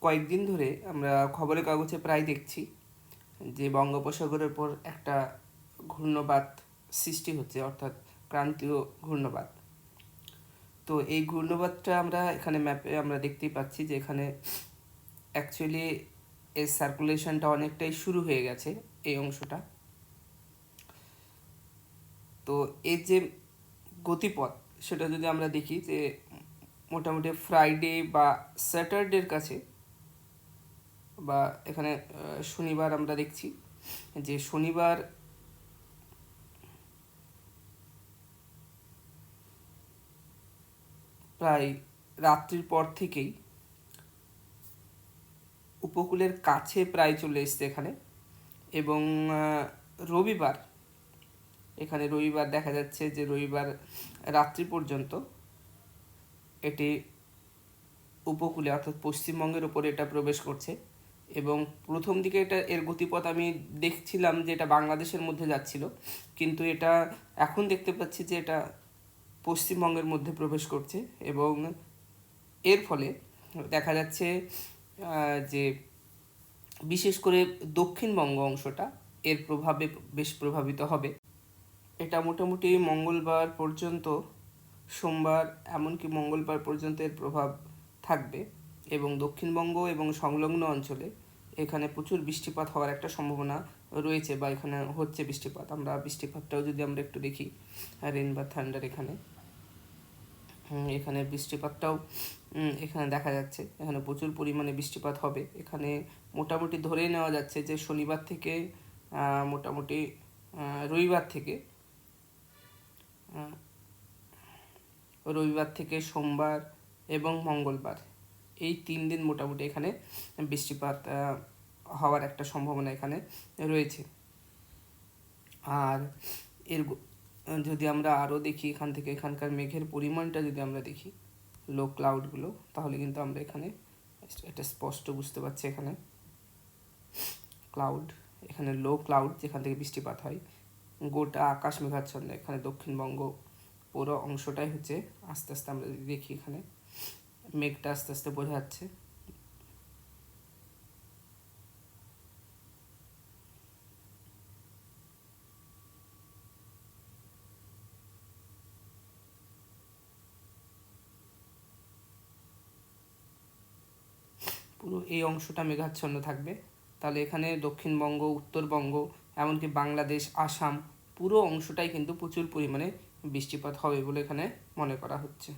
কয়েকদিন ধরে আমরা খবরের কাগজে প্রায় দেখছি যে বঙ্গোপসাগরের উপর একটা ঘূর্ণবাত সৃষ্টি হচ্ছে, অর্থাৎ ক্রান্তীয় ঘূর্ণবাত। তো এই ঘূর্ণবাতটা আমরা এখানে ম্যাপে আমরা দেখতেই পাচ্ছি যে এখানে অ্যাকচুয়ালি এর সার্কুলেশনটা অনেকটাই শুরু হয়ে গেছে এই অংশটা। তো এর যে গতিপথ সেটা যদি আমরা দেখি যে মোটামুটি ফ্রাইডে বা স্যাটারডের কাছে, বা এখানে শনিবার আমরা দেখছি যে শনিবার প্রায় রাত্রির পর থেকেই উপকূলের কাছে প্রায় চলে এসছে এখানে, এবং রবিবার দেখা যাচ্ছে যে রবিবার রাত্রি পর্যন্ত এটি উপকূলে অর্থাৎ পশ্চিমবঙ্গের ওপরে এটা প্রবেশ করছে। এবং প্রথম দিকে এর গতিপথ আমি দেখছিলাম যে এটা বাংলাদেশের মধ্যে যাচ্ছিল, কিন্তু এটা এখন দেখতে পাচ্ছি যে এটা পশ্চিমবঙ্গের মধ্যে প্রবেশ করছে, এবং এর ফলে দেখা যাচ্ছে যে বিশেষ করে দক্ষিণবঙ্গ অংশটা এর প্রভাবে বেশ প্রভাবিত হবে। এটা মোটামুটি মঙ্গলবার পর্যন্ত, সোমবার এমনকি মঙ্গলবার পর্যন্ত এর প্রভাব থাকবে, এবং দক্ষিণবঙ্গ এবং সংলগ্ন অঞ্চলে এখানে প্রচুর বৃষ্টিপাত হওয়ার একটা সম্ভাবনা রয়েছে, বা এখানে হচ্ছে বৃষ্টিপাত। আমরা বৃষ্টিপাতটাও যদি আমরা একটু দেখি, রেন বা থান্ডার, এখানে বৃষ্টিপাতটাও এখানে দেখা যাচ্ছে, এখানে প্রচুর পরিমাণে বৃষ্টিপাত হবে। এখানে মোটামুটি ধরেই নেওয়া যাচ্ছে যে শনিবার থেকে মোটামুটি রবিবার থেকে সোমবার এবং মঙ্গলবার, এই 3 দিন মোটামুটি এখানে বৃষ্টিপাত হওয়ার একটা সম্ভাবনা এখানে রয়েছে। আর এর যদি আমরা আরও দেখি এখানকার মেঘের পরিমাণটা যদি আমরা দেখি, লো ক্লাউডগুলো, তাহলে কিন্তু আমরা এখানে এটা স্পষ্ট বুঝতে পারছি। এখানে লো ক্লাউড যেখান থেকে বৃষ্টিপাত হয়, গোটা আকাশ মেঘাচ্ছন্ন। এখানে দক্ষিণবঙ্গ পুরো অংশটাই হচ্ছে আস্তে আস্তে আমরা যদি দেখি, এখানে মেঘটা আস্তে আস্তে বোঝা যাচ্ছে। পুরো এই অংশটা মেঘাচ্ছন্ন থাকবে। তাহলে এখানে দক্ষিণবঙ্গ, উত্তরবঙ্গ, এমনকি বাংলাদেশ, আসাম পুরো অংশটাই কিন্তু প্রচুর পরিমাণে বৃষ্টিপাত হবে বলে এখানে মনে করা হচ্ছে।